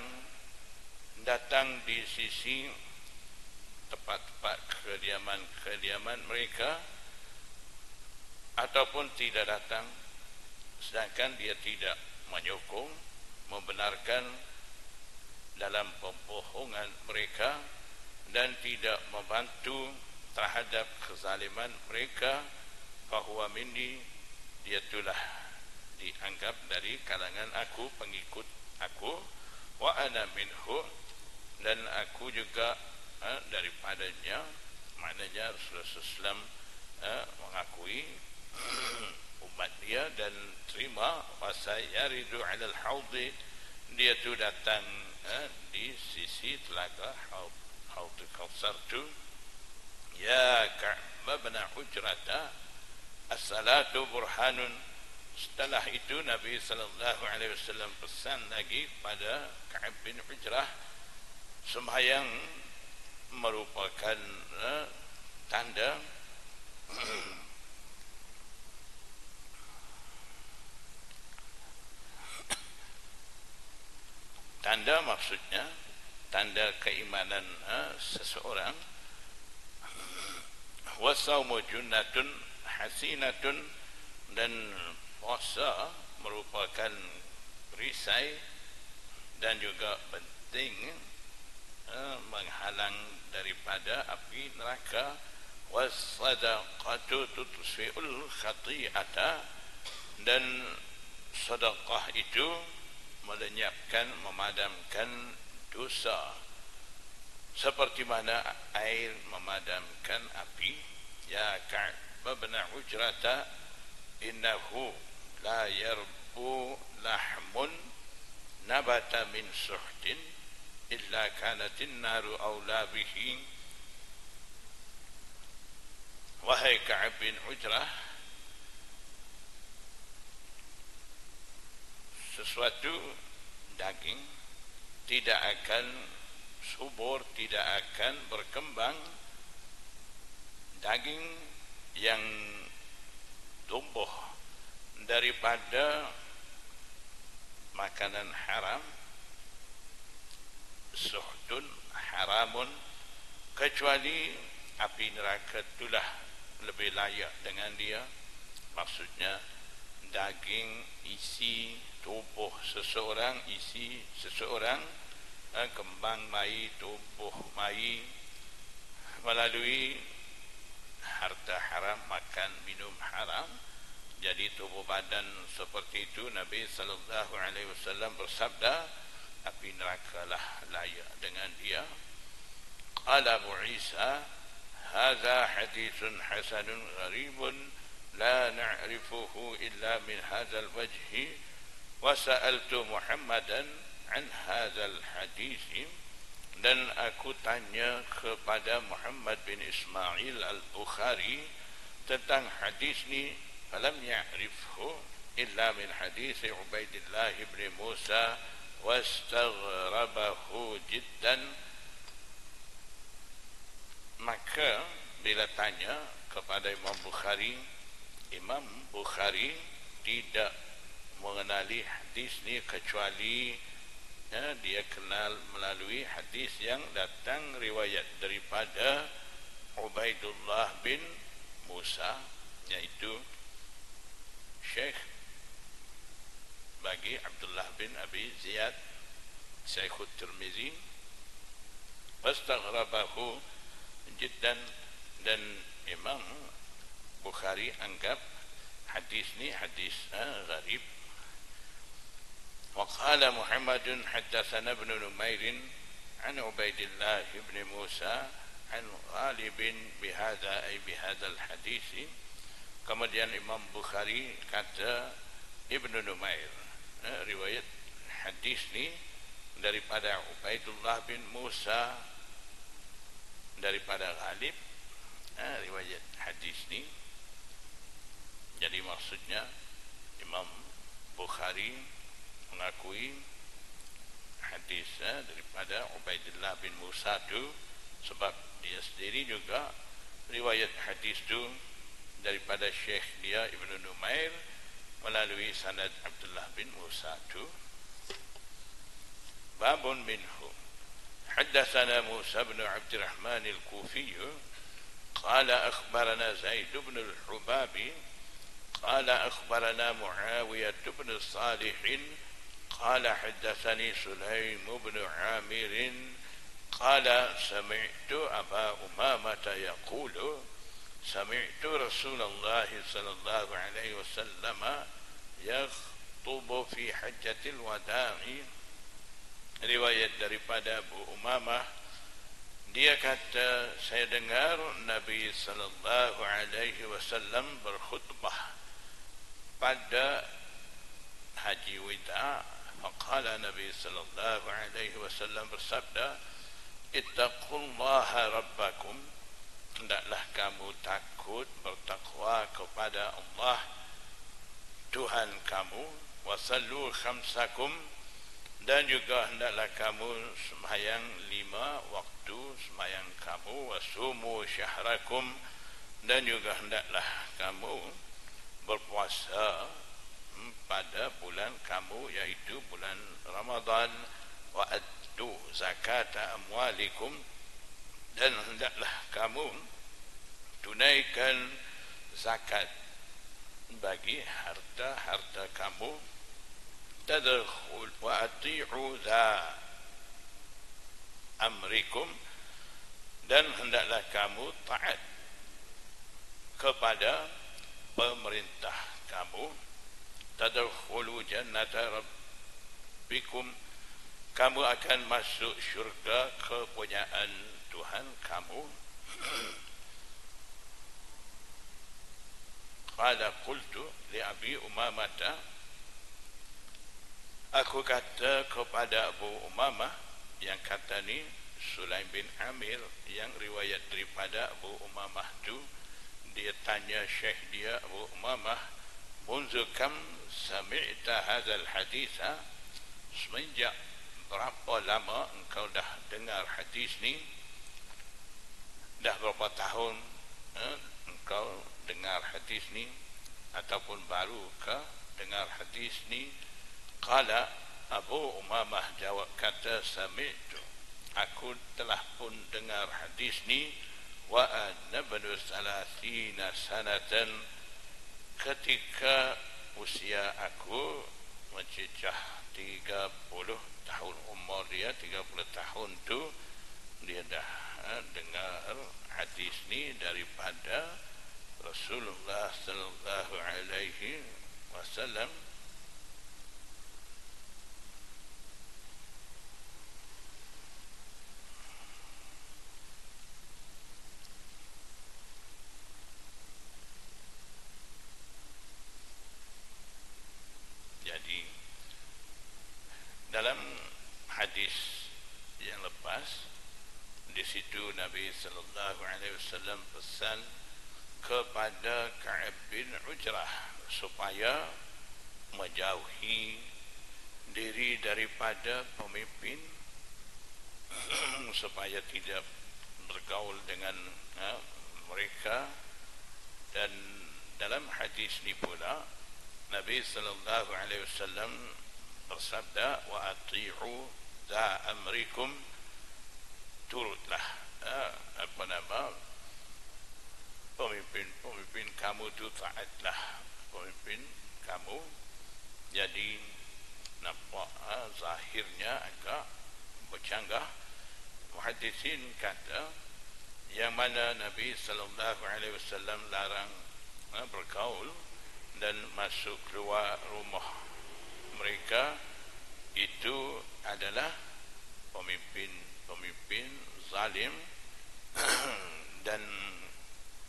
A: datang di sisi tempat-tempat kediaman mereka ataupun tidak datang, sedangkan dia tidak menyokong, membenarkan dalam pembohongan mereka dan tidak membantu terhadap kezaliman mereka, fahuwa minni, dia telah dianggap dari kalangan aku, pengikut aku, wa ana minhu, dan aku juga daripadanya. Maknanya Rasulullah SAW mengakui umat dia dan terima wasayaridu alal haudi, dia tu datang di sisi telaga haud Kautsar tu. Ya Ka'b bin Ujrata, as-salatu burhanun. Setelah itu Nabi SAW pesan lagi pada Ka'b bin Ujrah, sembahyang merupakan tanda maksudnya tanda keimanan seseorang. Wasaumu junnatun hasinatun, dan puasa merupakan perisai dan juga penting menghalang daripada api neraka. Wassadaqatu tutfi'ul khati'ata, dan sedekah itu melenyapkan, memadamkan dosa seperti mana air memadamkan api. Ya Ka'b bin Ujrata, innahu la yarbu lahmun nabata min suhtin illa kanatin naru awla bihi. Wahai Ka'b bin Ujrah, sesuatu daging tidak akan subur, tidak akan berkembang. Daging yang tumbuh daripada makanan haram, suhtun haramun, kecuali api neraka itulah lebih layak dengan dia. Maksudnya daging isi tubuh seseorang, isi seseorang, kembang mai, tubuh mai, melalui harta haram, makan minum haram. Jadi tubuh badan seperti itu, Nabi SAW bersabda, api neraka lah layak dengan dia. Qala Abu Isa, hadza hadithun hasanun gharibun la na'rifuhu illa min hadzal wajhi, wa sa'altu Muhammadan an hadzal hadis, dan aku tanya kepada Muhammad bin Ismail al-Bukhari tentang hadis ni, falam ya'rifhu illa min hadis Ubaidillah bin Musa wastaghrabahu jiddan. Maka bila tanya kepada Imam Bukhari tidak mengenali hadis ni kecuali dia kenal melalui hadis yang datang riwayat daripada Ubaidullah bin Musa, iaitu Syekh bagi Abdullah bin Abi Ziyad, Syekhut Tirmizi. Wastaghrabahu jiddan, dan Imam Bukhari anggap hadis ni hadis gharib. وقال محمد حدثنا ابن نمير عن عبيد الله بن موسى عن غالب بهذا أي بهذا الحديث. Kemudian Imam Bukhari kata Ibnu Numair, riwayat hadis ni daripada Ubaidullah bin Musa daripada Ghalib, riwayat hadis ni. Jadi maksudnya Imam Bukhari mengakui hadis daripada Ubaidillah bin Musa tu, sebab dia sendiri juga riwayat hadis tu daripada Syekh dia Ibnu Numair melalui sanad Abdullah bin Musa tu. Babun minhu, haddatsana Musa bin Abdurrahman al-Kufi qala akhbarana Zaid bin al-Hubabi قال أخبرنا معاوية بن صالح قال حدثني سليم بن عامر قال سمعت أبا أمامة يقول سمعت رسول الله صلى الله عليه وسلم يخطب في حجة الوداع. Riwayat daripada Abu Umamah, dia kata, saya dengar Nabi sallallahu alaihi wasallam berkhutbah pada haji wida. Faqala Nabi sallallahu alaihi wasallam bersabda, ittaqullaha rabbakum, hendaklah kamu takut, bertakwa kepada Allah Tuhan kamu, wasallu khamsakum, dan juga hendaklah kamu sembahyang 5 waktu sembahyang kamu, wasumu syahrakum, dan juga hendaklah kamu berpuasa pada bulan kamu, yaitu bulan Ramadan, wa addu zakata amwalikum, dan hendaklah kamu tunaikan zakat bagi harta-harta kamu. Tadkhul wa ati'u za amrikum, dan hendaklah kamu taat kepada pemerintah kamu. Tadkhulu jannata rabbikum, kamu akan masuk syurga kepunyaan Tuhan kamu. Qala qultu li Abi Umamah, aku kata kepada Abu Umamah, yang kata ni Sulaim bin Amir, yang riwayat daripada Abu Umamah tu, dia tanya syekh dia Abu Umamah, munzu kam sami'ta hadzal haditha, semenjak berapa lama engkau dah dengar hadis ni? Dah berapa tahun engkau dengar hadis ni, ataupun baru ke dengar hadis ni? Qala, Abu Umamah jawab, kata, sami'tu, aku telah pun dengar hadis ni, wa ana ibnu 30 sanatan, ketika usia aku mencecah 30 tahun, umur dia 30 tahun tu, dia dah dengar hadis ni daripada Rasulullah sallallahu alaihi wasallam. Jadi dalam hadis yang lepas, di situ Nabi sallallahu alaihi wasallam pesan kepada Ka'ab bin Ujrah supaya menjauhi diri daripada pemimpin, supaya tidak bergaul dengan mereka. Dan dalam hadis ni pula Nabi sallallahu alaihi wasallam bersabda, wa ati'u za amrikum, turutlah pemimpin kamu tu, taatlah pemimpin kamu. Jadi nampak zahirnya agak bercanggah. Muhaddisin kata, yang mana Nabi sallallahu alaihi wasallam larang bergaul dan masuk keluar rumah mereka, itu adalah pemimpin zalim dan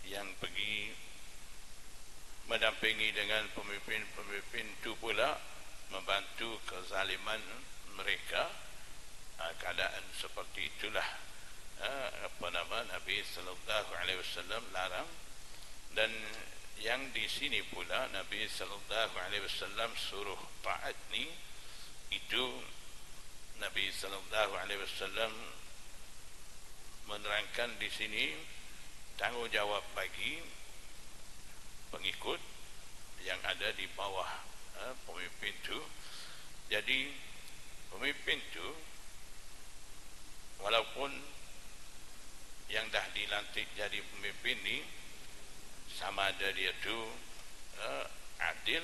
A: yang pergi mendampingi dengan pemimpin itu pula membantu kezaliman mereka. Keadaan seperti itulah Nabi sallallahu alaihi wasallam larang. Dan yang di sini pula Nabi sallallahu alaihi wasallam suruh taat ni, itu Nabi sallallahu alaihi wasallam menerangkan di sini tanggungjawab bagi pengikut yang ada di bawah pemimpin tu. Jadi pemimpin tu, walaupun yang dah dilantik jadi pemimpin ni, sama ada dia tu adil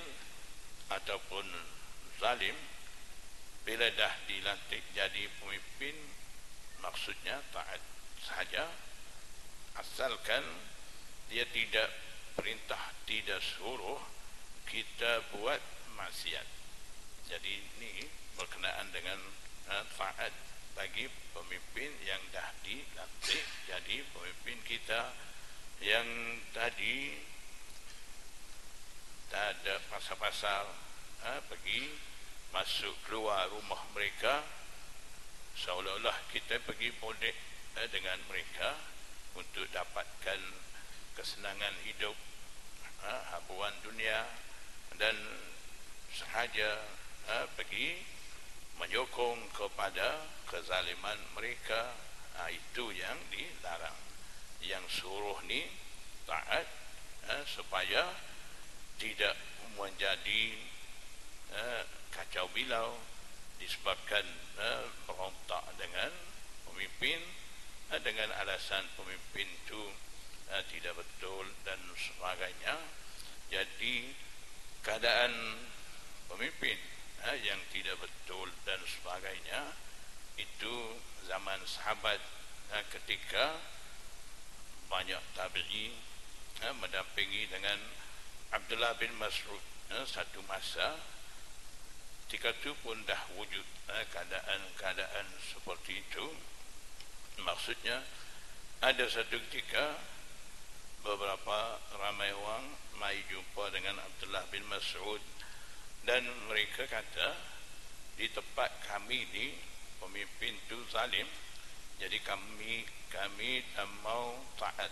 A: ataupun zalim, bila dah dilantik jadi pemimpin, maksudnya taat saja, asalkan dia tidak perintah, tidak suruh kita buat maksiat. Jadi ini berkenaan dengan taat bagi pemimpin yang dah dilantik jadi pemimpin kita, yang tadi tak ada pasal-pasal pergi masuk keluar rumah mereka seolah-olah kita pergi bodek dengan mereka untuk dapatkan kesenangan hidup, habuan dunia, dan sengaja pergi menyokong kepada kezaliman mereka. Itu yang dilarang. Yang suruh ni taat supaya tidak menjadi kacau bilau disebabkan berontak dengan pemimpin dengan alasan pemimpin itu tidak betul dan sebagainya. Jadi keadaan pemimpin yang tidak betul dan sebagainya itu zaman sahabat ketika banyak tabi'i mendampingi dengan Abdullah bin Mas'ud satu masa, ketika itu pun dah wujud keadaan-keadaan seperti itu. Maksudnya ada satu ketika beberapa ramai orang mai jumpa dengan Abdullah bin Mas'ud dan mereka kata, di tempat kami ni pemimpin tu zalim, jadi kami tak mau taat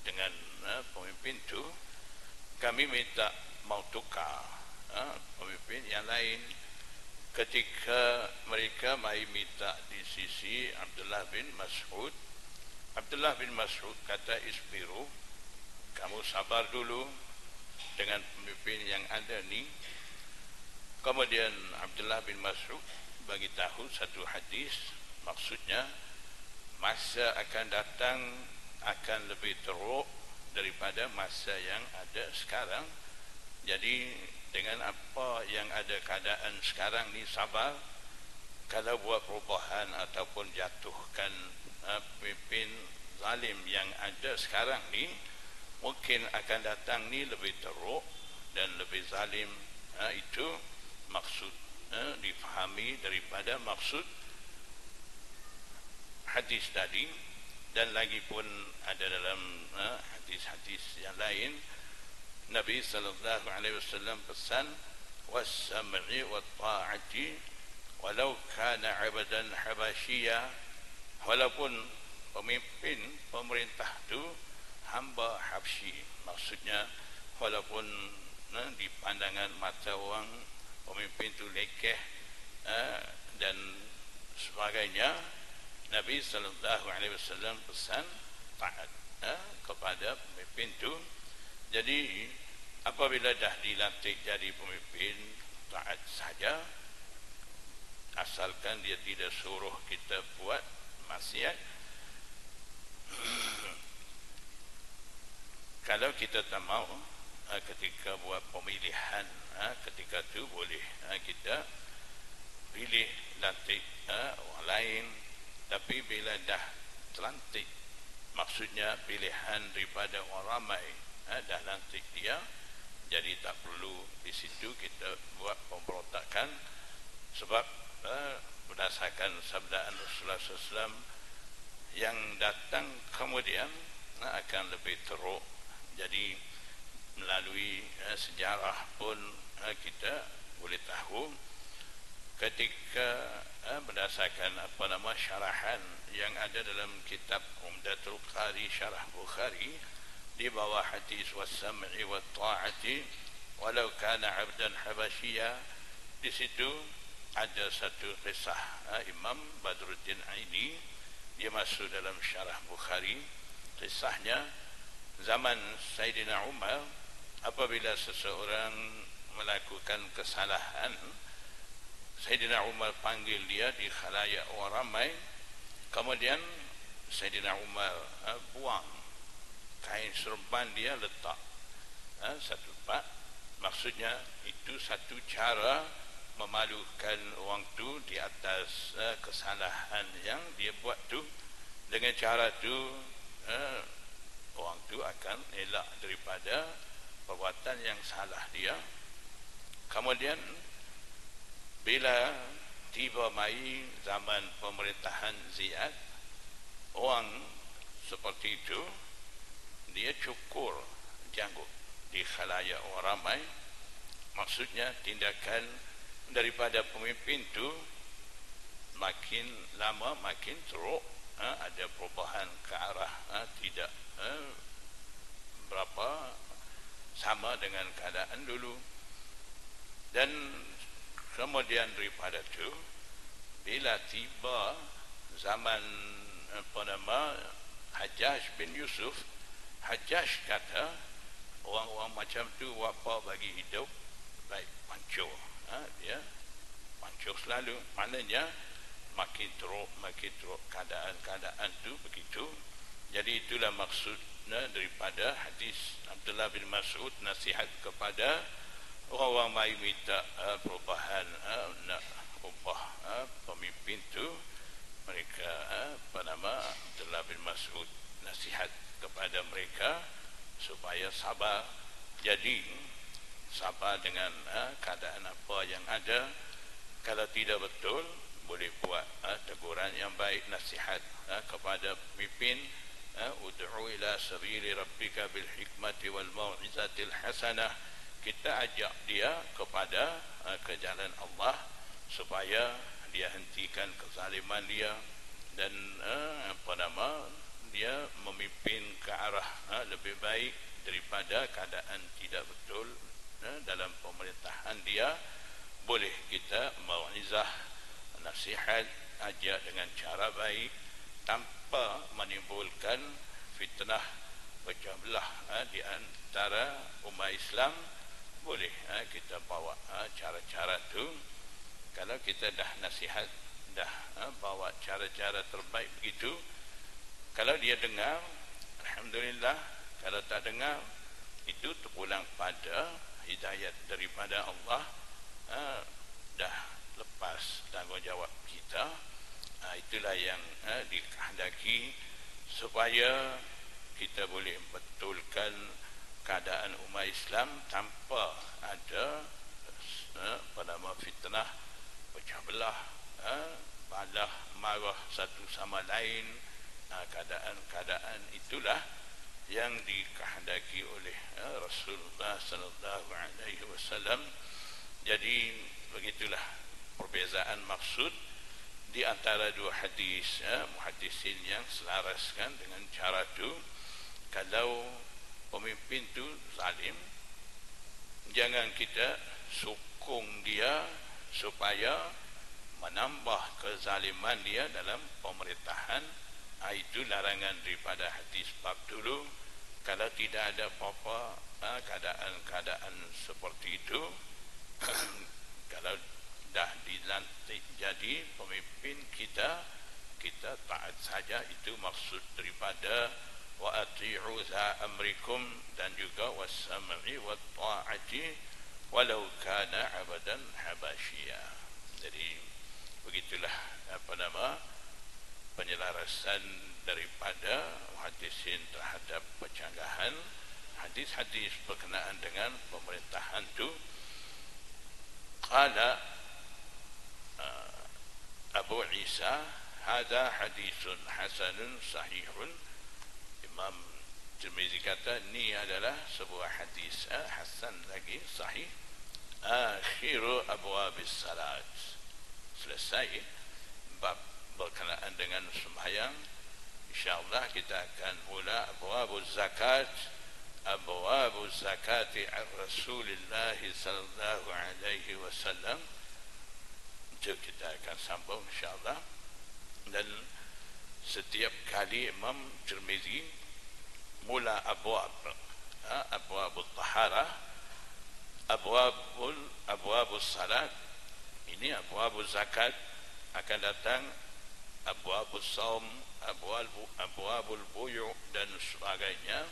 A: dengan pemimpin tu, kami minta mau tukar pemimpin yang lain. Ketika mereka mai minta di sisi Abdullah bin Mas'ud, Abdullah bin Mas'ud kata, isbiru, kamu sabar dulu dengan pemimpin yang ada ni. Kemudian Abdullah bin Mas'ud bagi tahu satu hadis, maksudnya masa akan datang akan lebih teruk daripada masa yang ada sekarang. Jadi dengan apa yang ada keadaan sekarang ni, sabar. Kalau buat perubahan ataupun jatuhkan pemimpin zalim yang ada sekarang ni, mungkin akan datang ni lebih teruk dan lebih zalim. Itu maksud difahami daripada maksud hadis tadi. Dan lagi pun ada dalam hadis-hadis yang lain, Nabi sallallahu alaihi wasallam pesan, was-sam'i wat-ta'ati walau kana 'abdan habasyiya, walaupun pemimpin pemerintah tu hamba Habsyi, maksudnya walaupun di pandangan mata orang pemimpin tu lekeh dan sebagainya, Nabi sallallahu alaihi wasallam pesan taat kepada pemimpin tu. Jadi apabila dah dilantik jadi pemimpin, taat saja, asalkan dia tidak suruh kita buat maksiat. Kalau kita tak mau ketika buat pemilihan, ketika tu boleh kita pilih lantik orang lain. Tapi bila dah terlantik, maksudnya pilihan daripada orang ramai, dah lantik dia, jadi tak perlu di situ kita buat pemberontakan. Sebab berdasarkan sabdaan Rasulullah SAW, yang datang kemudian akan lebih teruk. Jadi melalui sejarah pun kita boleh tahu ketika berdasarkan syarahan yang ada dalam kitab Umdatul Qari Syarah Bukhari, di bawah hadis was-sam'i wat-ta'ati walau kana 'abdan habasyiya, di situ ada satu kisah Imam Badruddin Aini, dia masuk dalam Syarah Bukhari. Kisahnya zaman Sayyidina Umar, apabila seseorang melakukan kesalahan, Sayyidina Umar panggil dia di khalayak orang ramai. Kemudian Sayyidina Umar buang kain serban dia, letak satu tempat. Maksudnya itu satu cara memalukan orang tu di atas kesalahan yang dia buat tu. Dengan cara tu orang tu akan elak daripada perbuatan yang salah dia. Kemudian bila tiba mai zaman pemerintahan Ziyad, orang seperti itu dia cukur janggut di khalayak orang ramai. Maksudnya tindakan daripada pemimpin tu makin lama makin teruk, ada perubahan ke arah tidak berapa sama dengan keadaan dulu. Dan kemudian daripada itu, bila tiba zaman Hajjaj bin Yusuf, Hajjaj kata orang-orang macam tu apa bagi hidup baik pancur, dia pancur selalu. Maknanya makin teruk keadaan tu begitu. Jadi itulah maksudnya daripada hadis Abdullah bin Mas'ud, nasihat kepada orang-orang mai minta perubahan, nak ubah pemimpin tu. Mereka Abdullah bin Mas'ud nasihat kepada mereka supaya sabar. Jadi sabar dengan keadaan apa yang ada. Kalau tidak betul, boleh buat teguran yang baik, nasihat kepada pemimpin. Ud'u ila sabili rabbika bil hikmati wal mau'izatil hasanah. Kita ajak dia kepada ke jalan Allah supaya dia hentikan kezaliman dia dan dia memimpin ke arah lebih baik daripada keadaan tidak betul dalam pemerintahan dia. Boleh kita mau'izah, nasihat, ajak dengan cara baik tanpa menimbulkan fitnah pecah belah di antara umat Islam. Boleh kita bawa cara-cara tu. Kalau kita dah nasihat, dah bawa cara-cara terbaik begitu, kalau dia dengar, alhamdulillah. Kalau tak dengar, itu terpulang pada hidayat daripada Allah. Dah lepas tanggungjawab kita. Itulah yang dikehendaki supaya kita boleh betulkan keadaan umat Islam tanpa ada fitnah, pecah belah, balah marah satu sama lain. Keadaan-keadaan itulah yang dikehendaki oleh Rasulullah sallallahu alaihi wasallam. Jadi begitulah perbezaan maksud di antara dua hadis. Muhaddisin yang selaraskan dengan cara itu. Kalau pemimpin itu zalim, jangan kita sokong dia supaya menambah kezaliman dia dalam pemerintahan. Itu larangan daripada hadis bab dulu. Kalau tidak ada apa-apa keadaan-keadaan seperti itu, kalau dah dilantik jadi pemimpin kita taat saja. Itu maksud daripada wa ati'u za amrikum, dan juga was-sam'i wat-ta'ati walau kana 'abdan habasyiya. Jadi begitulah penyelarasan daripada muhaddisin terhadap pencanggahan hadis-hadis berkenaan dengan pemerintahan itu. Qala Abu Isa, hadza hadisun hasanun sahihun. Imam Tirmizi kata ini adalah sebuah hadis hasan lagi sahih. Akhiru abwabis salat, selesai bab berkenaan dengan sembahyang. InsyaAllah kita akan mula abwabuz zakat, abwabuz zakati an Rasulillah sallallahu alaihi wasallam. Itu kita akan sambung insyaAllah. Dan setiap kali Imam Tirmizi mula abwabul taharah, abwabus salat, ini abwabuz zakat, akan datang abwabus saum, abwabul buyu' dan sebagainya.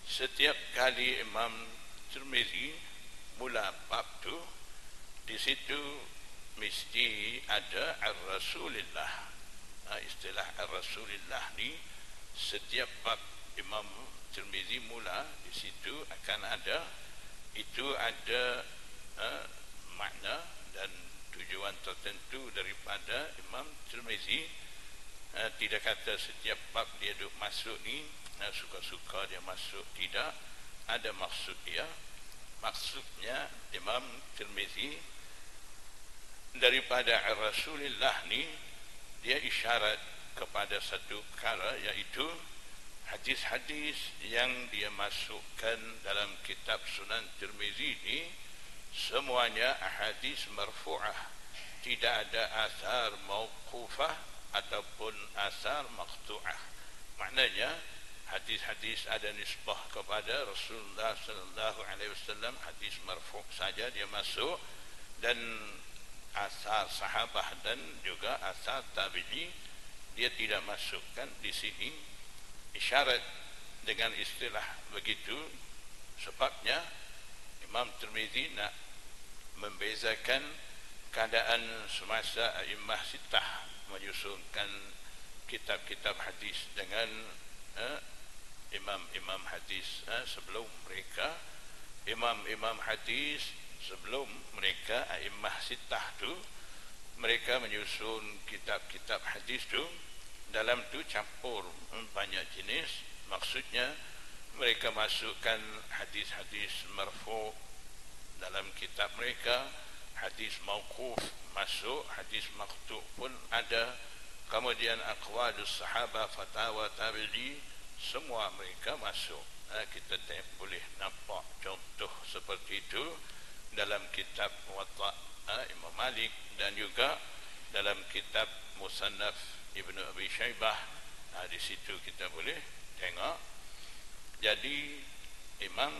A: Setiap kali Imam Tirmizi mula bab tu, di situ mesti ada ar-Rasulillah. Istilah ar-Rasulillah ni setiap bab Imam Tirmizi mula di situ akan ada, itu ada makna dan tujuan tertentu daripada Imam Tirmizi. Tidak kata setiap bab dia duk masuk ni suka-suka dia masuk, tidak, ada maksud dia. Maksudnya Imam Tirmizi daripada Rasulullah ni dia isyarat kepada satu perkara, iaitu hadis-hadis yang dia masukkan dalam kitab Sunan Tirmizi ni semuanya hadis marfu'ah, tidak ada asar mauqufah ataupun asar maqtu'ah. Maknanya hadis-hadis ada nisbah kepada Rasulullah sallallahu alaihi wasallam, hadis marfu' saja dia masuk, dan asar sahabah dan juga asar tabi'i dia tidak masukkan di sini. Isyarat dengan istilah begitu sebabnya Imam Tirmizi nak membezakan keadaan semasa a'immah sittah menyusunkan kitab-kitab hadis dengan imam-imam hadis sebelum mereka. Imam-imam hadis sebelum mereka a'immah sittah tu, mereka menyusun kitab-kitab hadis tu, dalam tu campur banyak jenis. Maksudnya mereka masukkan hadis-hadis marfu' dalam kitab mereka, hadis mauquf masuk, hadis maqtu' pun ada, kemudian aqwalus sahabah, fatwa tabi'i, semua mereka masuk. Kita boleh nampak contoh seperti itu dalam kitab Muwatta Imam Malik dan juga dalam kitab Musannaf Ibnu Abi Syaibah. Di situ kita boleh tengok. Jadi Imam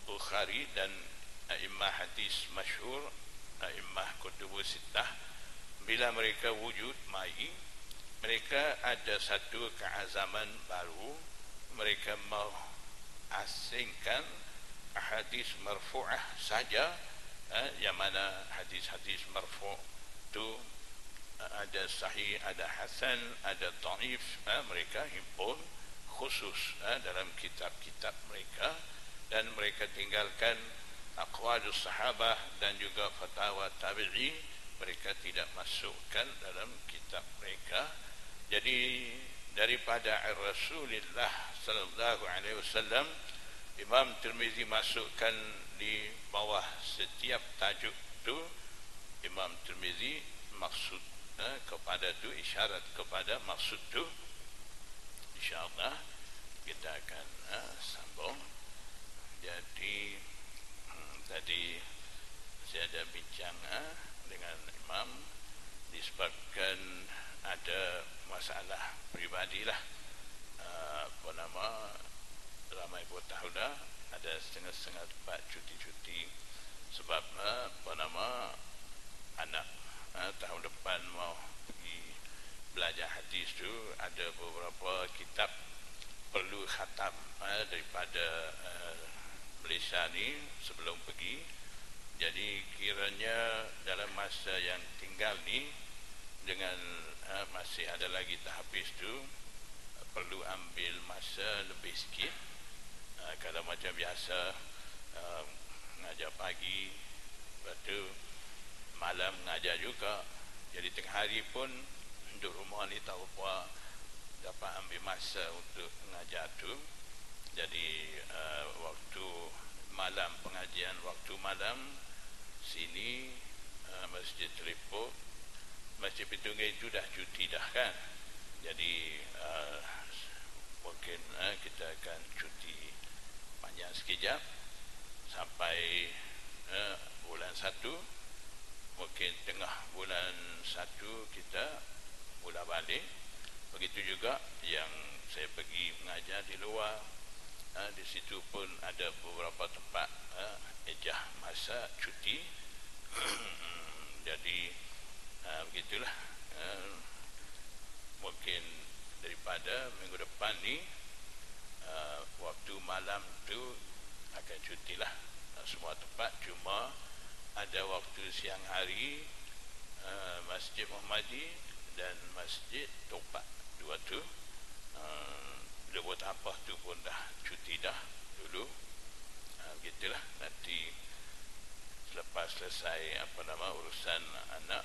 A: Bukhari dan a'immah hadis masyhur, a'immah kutubus sittah, bila mereka wujud mai, mereka ada satu keazaman baru. Mereka mau asingkan hadis marfu'ah saja, yang mana hadis-hadis marfu' tu ada sahih, ada hasan, ada dhaif, mereka himpun khusus dalam kitab-kitab mereka, dan mereka tinggalkan aqwalus sahabah dan juga fatwa tabi'i, mereka tidak masukkan dalam kitab mereka. Jadi daripada Rasulullah sallallahu alaihi wasallam, Imam Tirmizi masukkan di bawah setiap tajuk tu. Imam Tirmizi maksud kepada tu, isyarat kepada maksud tu. InsyaAllah kita akan sambung. Jadi tadi saya ada bincang dengan Imam, disebabkan ada masalah pribadilah, ramai buat tahu dah, ada setengah-setengah tempat cuti-cuti sebab anak tahun depan mau pergi belajar hadis tu, ada beberapa kitab perlu khatam daripada Malaysia ni sebelum pergi. Jadi kiranya dalam masa yang tinggal ni, dengan masih ada lagi tak habis tu, perlu ambil masa lebih sikit. Kalau macam biasa ngajar pagi, lepas tu malam ngajar juga, jadi tengah hari pun di rumah ni tahu apa dapat ambil masa untuk ngajar tu. Jadi waktu malam pengajian, waktu malam sini Masjid Telipuk, Masjid Pitunggai itu dah cuti dah kan. Jadi mungkin kita akan cuti panjang sekejap sampai bulan 1. Mungkin tengah bulan 1 kita mula balik. Begitu juga yang saya pergi mengajar di luar, di situ pun ada beberapa tempat ejah masa cuti. Jadi begitulah. Mungkin daripada minggu depan ni waktu malam tu akan cuti lah semua tempat. Cuma ada waktu siang hari Masjid Muhammadi dan Masjid Topak, dua tu bila buat apa tu pun dah cuti dah dulu. Begitulah, nanti selepas selesai urusan anak,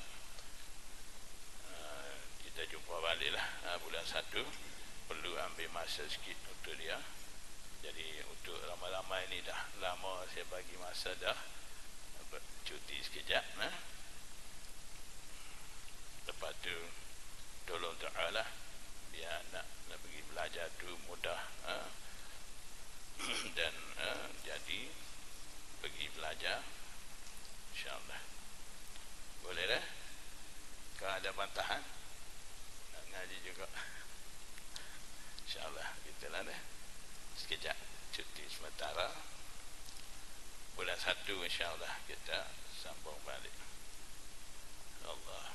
A: kita jumpa balik lah bulan 1. Perlu ambil masa sikit untuk dia. Jadi untuk ramai-ramai ni dah lama saya bagi masa dah cuti sekejap. Lepas tu tolong doa lah biar nak pergi belajar tu mudah dan jadi pergi belajar insyaAllah. Boleh dah? Kalau ada bantahan nak ngaji juga insyaAllah. Gitulah dah, sekejap cuti sementara. Bulan 1 insyaAllah kita sambung balik. Allah